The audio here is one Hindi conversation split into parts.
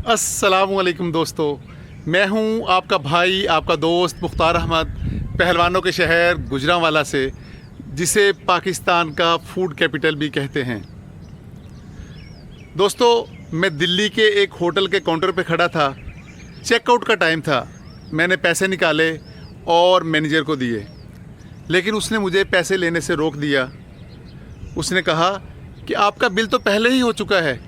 अस्सलामुअलैकुम दोस्तों, मैं हूं आपका भाई, आपका दोस्त मुख्तार अहमद, पहलवानों के शहर गुजरांवाला से, जिसे पाकिस्तान का फूड कैपिटल भी कहते हैं। दोस्तों, मैं दिल्ली के एक होटल के काउंटर पे खड़ा था। चेकआउट का टाइम था। मैंने पैसे निकाले और मैनेजर को दिए, लेकिन उसने मुझे पैसे लेने से रोक दिया। उसने कहा कि आपका बिल तो पहले ही हो चुका है।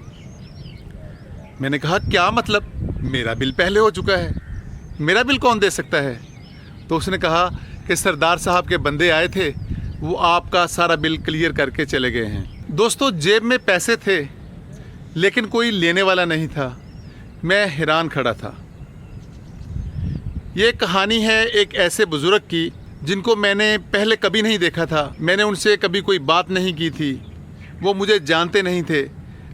मैंने कहा क्या मतलब? मेरा बिल पहले हो चुका है, मेरा बिल कौन दे सकता है? तो उसने कहा कि सरदार साहब के बंदे आए थे, वो आपका सारा बिल क्लियर करके चले गए हैं। दोस्तों, जेब में पैसे थे लेकिन कोई लेने वाला नहीं था। मैं हैरान खड़ा था। ये कहानी है एक ऐसे बुज़ुर्ग की जिनको मैंने पहले कभी नहीं देखा था। मैंने उनसे कभी कोई बात नहीं की थी, वो मुझे जानते नहीं थे,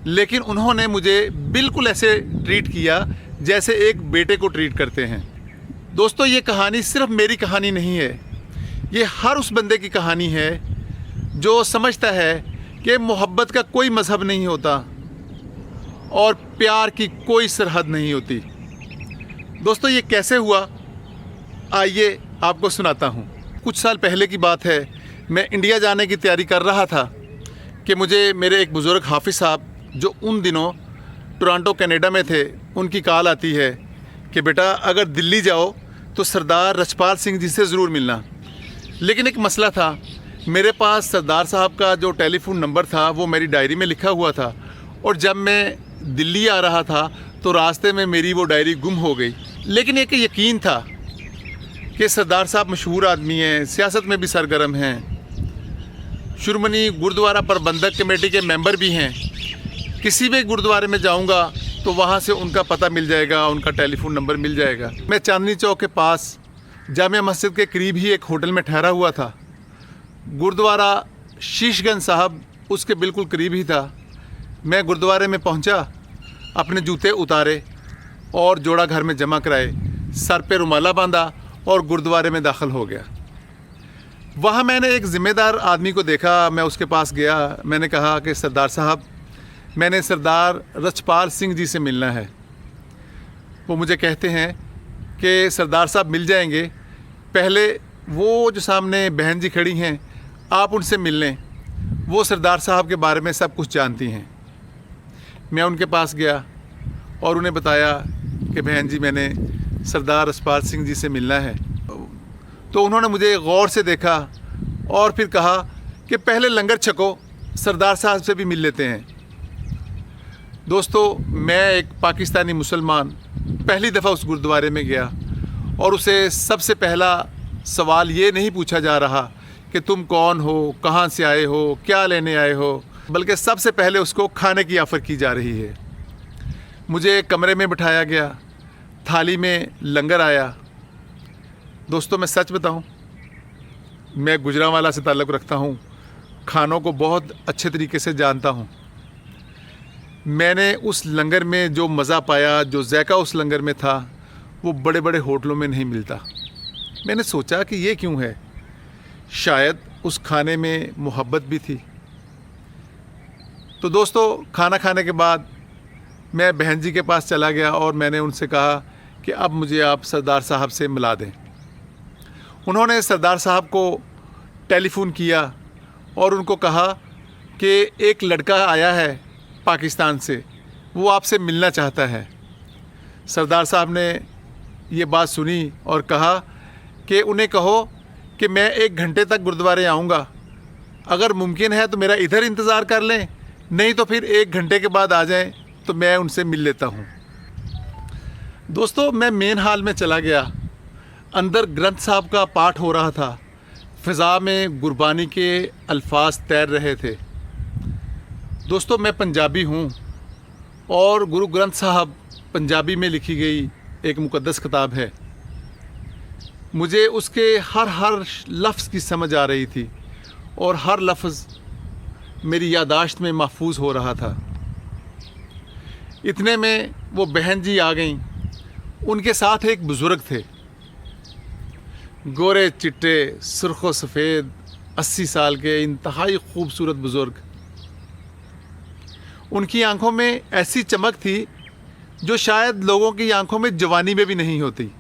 लेकिन उन्होंने मुझे बिल्कुल ऐसे ट्रीट किया जैसे एक बेटे को ट्रीट करते हैं। दोस्तों, ये कहानी सिर्फ मेरी कहानी नहीं है, ये हर उस बंदे की कहानी है जो समझता है कि मोहब्बत का कोई मज़हब नहीं होता और प्यार की कोई सरहद नहीं होती। दोस्तों, ये कैसे हुआ, आइए आपको सुनाता हूँ। कुछ साल पहले की बात है, मैं इंडिया जाने की तैयारी कर रहा था कि मुझे मेरे एक बुज़ुर्ग हाफिज़ साहब, जो उन दिनों टोरंटो कनाडा में थे, उनकी कॉल आती है कि बेटा अगर दिल्ली जाओ तो सरदार रछपाल सिंह जी से ज़रूर मिलना। लेकिन एक मसला था, मेरे पास सरदार साहब का जो टेलीफ़ोन नंबर था वो मेरी डायरी में लिखा हुआ था, और जब मैं दिल्ली आ रहा था तो रास्ते में मेरी वो डायरी गुम हो गई। लेकिन एक यकीन था कि सरदार साहब मशहूर आदमी हैं, सियासत में भी सरगर्म हैं, शिरोमणि गुरुद्वारा प्रबंधक कमेटी के मेंबर भी हैं। किसी भी गुरुद्वारे में जाऊंगा तो वहाँ से उनका पता मिल जाएगा, उनका टेलीफ़ोन नंबर मिल जाएगा। मैं चांदनी चौक के पास जामिया मस्जिद के करीब ही एक होटल में ठहरा हुआ था। गुरुद्वारा शीशगंज साहब उसके बिल्कुल करीब ही था। मैं गुरुद्वारे में पहुँचा, अपने जूते उतारे और जोड़ा घर में जमा कराए, सर पे रुमाला बांधा और गुरुद्वारे में दाखिल हो गया। वहाँ मैंने एक ज़िम्मेदार आदमी को देखा। मैं उसके पास गया, मैंने कहा कि सरदार साहब, मैंने सरदार रछपाल सिंह जी से मिलना है। वो मुझे कहते हैं कि सरदार साहब मिल जाएंगे, पहले वो जो सामने बहन जी खड़ी हैं आप उनसे मिल लें, वो सरदार साहब के बारे में सब कुछ जानती हैं। मैं उनके पास गया और उन्हें बताया कि बहन जी, मैंने सरदार रछपाल सिंह जी से मिलना है। तो उन्होंने मुझे गौर से देखा और फिर कहा कि पहले लंगर छको, सरदार साहब से भी मिल लेते हैं। दोस्तों, मैं एक पाकिस्तानी मुसलमान पहली दफ़ा उस गुरुद्वारे में गया और उसे सबसे पहला सवाल ये नहीं पूछा जा रहा कि तुम कौन हो, कहाँ से आए हो, क्या लेने आए हो, बल्कि सबसे पहले उसको खाने की ऑफ़र की जा रही है। मुझे कमरे में बिठाया गया, थाली में लंगर आया। दोस्तों, मैं सच बताऊं, मैं गुजरांवाला से ताल्लुक़ रखता हूं, खानों को बहुत अच्छे तरीके से जानता हूं। मैंने उस लंगर में जो मज़ा पाया, जो ज़ायका उस लंगर में था, वो बड़े बड़े होटलों में नहीं मिलता। मैंने सोचा कि ये क्यों है? शायद उस खाने में मोहब्बत भी थी। तो दोस्तों, खाना खाने के बाद मैं बहन जी के पास चला गया और मैंने उनसे कहा कि अब मुझे आप सरदार साहब से मिला दें। उन्होंने सरदार साहब को टेलीफ़ोन किया और उनको कहा कि एक लड़का आया है पाकिस्तान से, वो आपसे मिलना चाहता है। सरदार साहब ने ये बात सुनी और कहा कि उन्हें कहो कि मैं 1 घंटे तक गुरुद्वारे आऊँगा, अगर मुमकिन है तो मेरा इधर इंतज़ार कर लें, नहीं तो फिर 1 घंटे के बाद आ जाएं तो मैं उनसे मिल लेता हूँ। दोस्तों, मैं मेन हॉल में चला गया। अंदर ग्रंथ साहब का पाठ हो रहा था। फ़िज़ा में गुरबानी के अल्फाज तैर रहे थे। दोस्तों, मैं पंजाबी हूँ और गुरु ग्रंथ साहब पंजाबी में लिखी गई एक मुक़द्दस किताब है। मुझे उसके हर लफ्ज़ की समझ आ रही थी और हर लफ्ज़ मेरी यादाश्त में महफूज हो रहा था। इतने में वो बहन जी आ गईं। उनके साथ एक बुज़ुर्ग थे, गोरे चिट्टे, सुर्ख़ सफ़ेद, 80 साल के इंतहाई खूबसूरत बुज़ुर्ग। उनकी आंखों में ऐसी चमक थी जो शायद लोगों की आंखों में जवानी में भी नहीं होती।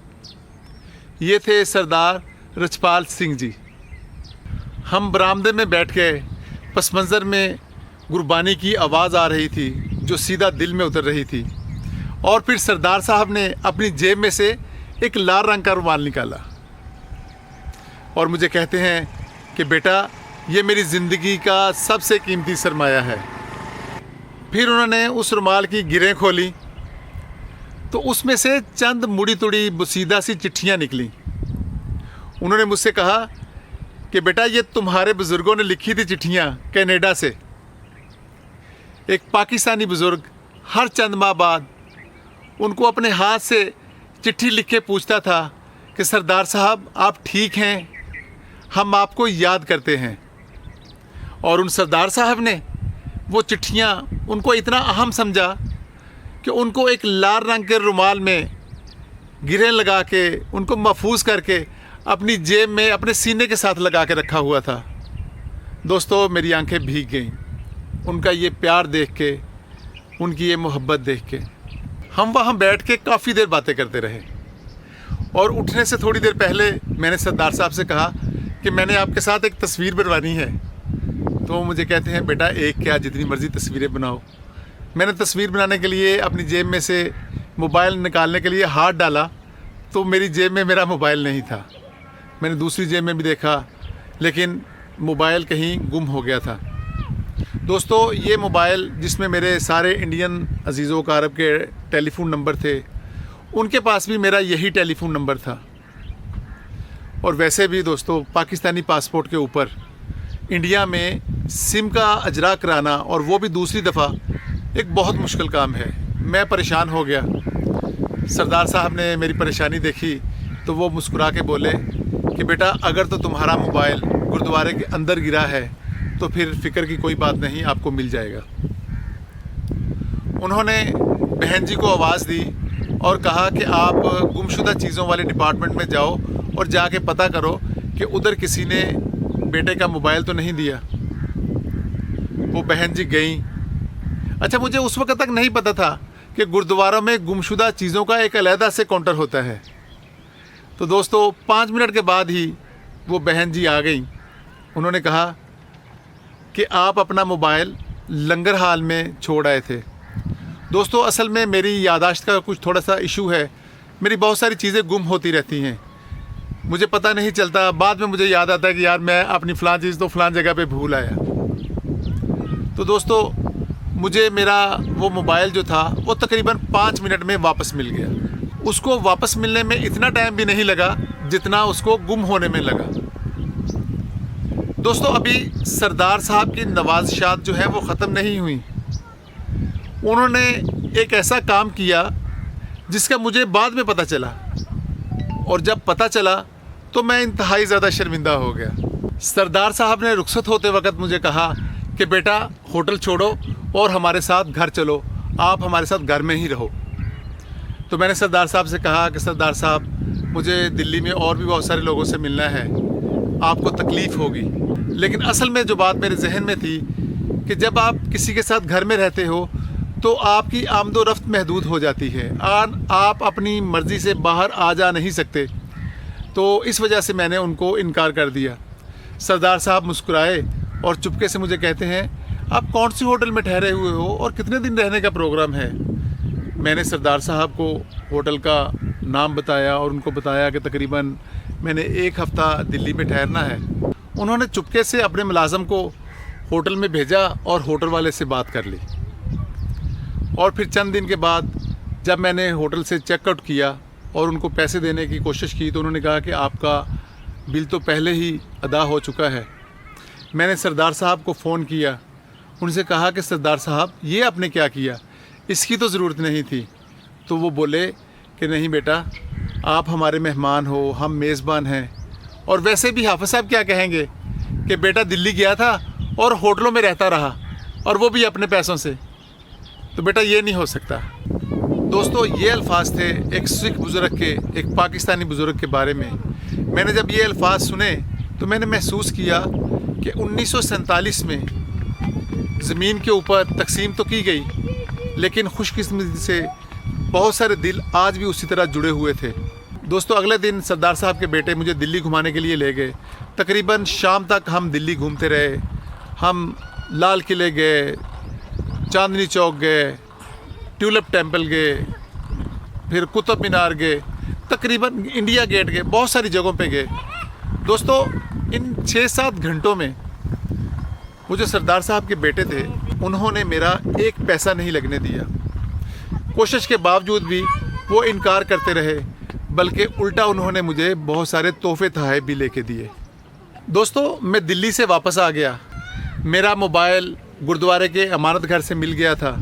ये थे सरदार रछपाल सिंह जी। हम बरामदे में बैठ गए। पस मंज़र में गुरबानी की आवाज़ आ रही थी जो सीधा दिल में उतर रही थी। और फिर सरदार साहब ने अपनी जेब में से एक लाल रंग का रुमाल निकाला और मुझे कहते हैं कि बेटा, ये मेरी ज़िंदगी का सबसे कीमती सरमाया है। फिर उन्होंने उस रुमाल की गिरें खोली तो उसमें से चंद मुड़ी तुड़ी बुसीदा सी चिट्ठियाँ निकली। उन्होंने मुझसे कहा कि बेटा, ये तुम्हारे बुज़ुर्गों ने लिखी थी चिट्ठियाँ कनाडा से। एक पाकिस्तानी बुज़ुर्ग हर चंद माह बाद उनको अपने हाथ से चिट्ठी लिख के पूछता था कि सरदार साहब, आप ठीक हैं, हम आपको याद करते हैं। और उन सरदार साहब ने वो चिट्ठियाँ उनको इतना अहम समझा कि उनको एक लाल रंग के रुमाल में गिरें लगा के उनको महफूज करके अपनी जेब में अपने सीने के साथ लगा के रखा हुआ था। दोस्तों, मेरी आंखें भीग गईं उनका ये प्यार देख के, उनकी ये मोहब्बत देख के। हम वहाँ बैठ के काफ़ी देर बातें करते रहे और उठने से थोड़ी देर पहले मैंने सरदार साहब से कहा कि मैंने आपके साथ एक तस्वीर बनवानी है। तो वो मुझे कहते हैं, बेटा, एक क्या, जितनी मर्ज़ी तस्वीरें बनाओ। मैंने तस्वीर बनाने के लिए अपनी जेब में से मोबाइल निकालने के लिए हाथ डाला तो मेरी जेब में मेरा मोबाइल नहीं था। मैंने दूसरी जेब में भी देखा लेकिन मोबाइल कहीं गुम हो गया था। दोस्तों, ये मोबाइल जिसमें मेरे सारे इंडियन अजीज़ों कारब के टेलीफोन नंबर थे, उनके पास भी मेरा यही टेलीफोन नंबर था। और वैसे भी दोस्तों, पाकिस्तानी पासपोर्ट के ऊपर इंडिया में सिम का अजरा कराना, और वो भी दूसरी दफ़ा, एक बहुत मुश्किल काम है। मैं परेशान हो गया। सरदार साहब ने मेरी परेशानी देखी तो वो मुस्कुरा के बोले कि बेटा, अगर तो तुम्हारा मोबाइल गुरुद्वारे के अंदर गिरा है तो फिर फ़िक्र की कोई बात नहीं, आपको मिल जाएगा। उन्होंने बहन जी को आवाज़ दी और कहा कि आप गुमशुदा चीज़ों वाले डिपार्टमेंट में जाओ और जाके पता करो कि उधर किसी ने बेटे का मोबाइल तो नहीं दिया। वो बहन जी गई। अच्छा, मुझे उस वक्त तक नहीं पता था कि गुरुद्वारों में गुमशुदा चीज़ों का एक अलहदा से काउंटर होता है। तो दोस्तों, 5 मिनट के बाद ही वो बहन जी आ गई। उन्होंने कहा कि आप अपना मोबाइल लंगर हाल में छोड़ आए थे। दोस्तों, असल में मेरी याददाश्त का कुछ थोड़ा सा इशू है। मेरी बहुत सारी चीज़ें गुम होती रहती हैं, मुझे पता नहीं चलता। बाद में मुझे याद आता है कि यार, मैं अपनी फ़लाँ चीज़ तो फ़लाँ जगह पे भूल आया। तो दोस्तों, मुझे मेरा वो मोबाइल जो था वो तकरीबन 5 मिनट में वापस मिल गया। उसको वापस मिलने में इतना टाइम भी नहीं लगा जितना उसको गुम होने में लगा। दोस्तों, अभी सरदार साहब की नवाज़शात जो है वो ख़त्म नहीं हुई। उन्होंने एक ऐसा काम किया जिसका मुझे बाद में पता चला, और जब पता चला तो मैं इंतहाई ज़्यादा शर्मिंदा हो गया। सरदार साहब ने रुखसत होते वक्त मुझे कहा कि बेटा, होटल छोड़ो और हमारे साथ घर चलो, आप हमारे साथ घर में ही रहो। तो मैंने सरदार साहब से कहा कि सरदार साहब, मुझे दिल्ली में और भी बहुत सारे लोगों से मिलना है, आपको तकलीफ़ होगी। लेकिन असल में जो बात मेरे जहन में थी कि जब आप किसी के साथ घर में रहते हो तो आपकी आमदोरफ्त महदूद हो जाती है, आप अपनी मर्ज़ी से बाहर आ जा नहीं सकते। तो इस वजह से मैंने उनको इनकार कर दिया। सरदार साहब मुस्कुराए और चुपके से मुझे कहते हैं, आप कौन सी होटल में ठहरे हुए हो और कितने दिन रहने का प्रोग्राम है? मैंने सरदार साहब को होटल का नाम बताया और उनको बताया कि तकरीबन मैंने 1 हफ़्ता दिल्ली में ठहरना है। उन्होंने चुपके से अपने मुलाज़म को होटल में भेजा और होटल वाले से बात कर ली। और फिर चंद दिन के बाद जब मैंने होटल से चेकआउट किया और उनको पैसे देने की कोशिश की तो उन्होंने कहा कि आपका बिल तो पहले ही अदा हो चुका है। मैंने सरदार साहब को फ़ोन किया, उनसे कहा कि सरदार साहब, ये आपने क्या किया, इसकी तो ज़रूरत नहीं थी। तो वो बोले कि नहीं बेटा, आप हमारे मेहमान हो, हम मेज़बान हैं। और वैसे भी हाफ़िज़ साहब क्या कहेंगे कि बेटा दिल्ली गया था और होटलों में रहता रहा, और वो भी अपने पैसों से। तो बेटा, ये नहीं हो सकता। दोस्तों, ये अल्फाज थे एक सिख बुज़ुर्ग के, एक पाकिस्तानी बुज़ुर्ग के बारे में। मैंने जब ये अल्फाज सुने तो मैंने महसूस किया कि 1947 में ज़मीन के ऊपर तकसीम तो की गई, लेकिन खुशकिस्मती से बहुत सारे दिल आज भी उसी तरह जुड़े हुए थे। दोस्तों, अगले दिन सरदार साहब के बेटे मुझे दिल्ली घुमाने के लिए ले गए। तकरीबन शाम तक हम दिल्ली घूमते रहे। हम लाल किले गए, चांदनी चौक गए, ट्यूलिप टेम्पल गए, फिर कुतुब मीनार गए, तकरीबन इंडिया गेट गए, बहुत सारी जगहों पे गए। दोस्तों, इन 6-7 घंटों में वो जो सरदार साहब के बेटे थे, उन्होंने मेरा एक पैसा नहीं लगने दिया। कोशिश के बावजूद भी वो इनकार करते रहे, बल्कि उल्टा उन्होंने मुझे बहुत सारे तोहफे तोहफे भी लेके दिए। दोस्तों, मैं दिल्ली से वापस आ गया। मेरा मोबाइल गुरुद्वारे के अमानत घर से मिल गया था।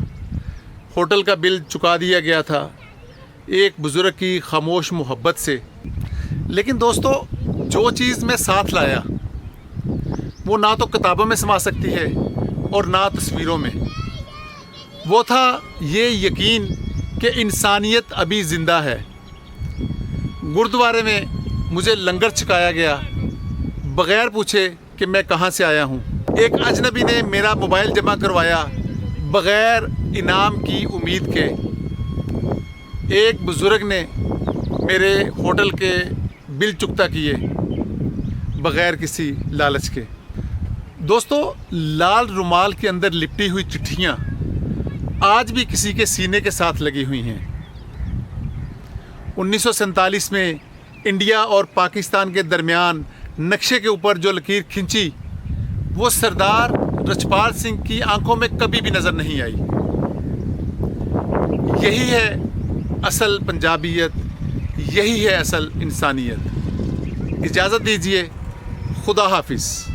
होटल का बिल चुका दिया गया था एक बुज़ुर्ग की खामोश मोहब्बत से। लेकिन दोस्तों, जो चीज़ मैं साथ लाया वो ना तो किताबों में समा सकती है और ना तस्वीरों में। वो था ये यकीन कि इंसानियत अभी ज़िंदा है। गुरुद्वारे में मुझे लंगर छकाया गया बग़ैर पूछे कि मैं कहाँ से आया हूँ। एक अजनबी ने मेरा मोबाइल जमा करवाया बग़ैर इनाम की उम्मीद के। एक बुज़ुर्ग ने मेरे होटल के बिल चुकता किए बग़ैर किसी लालच के। दोस्तों, लाल रुमाल के अंदर लिपटी हुई चिट्ठियाँ आज भी किसी के सीने के साथ लगी हुई हैं। 1947 में इंडिया और पाकिस्तान के दरमियान नक्शे के ऊपर जो लकीर खिंची, वो सरदार रछपाल सिंह की आंखों में कभी भी नज़र नहीं आई। यही है असल पंजाबियत, यही है असल इंसानियत। इजाज़त दीजिए, खुदा हाफिज़।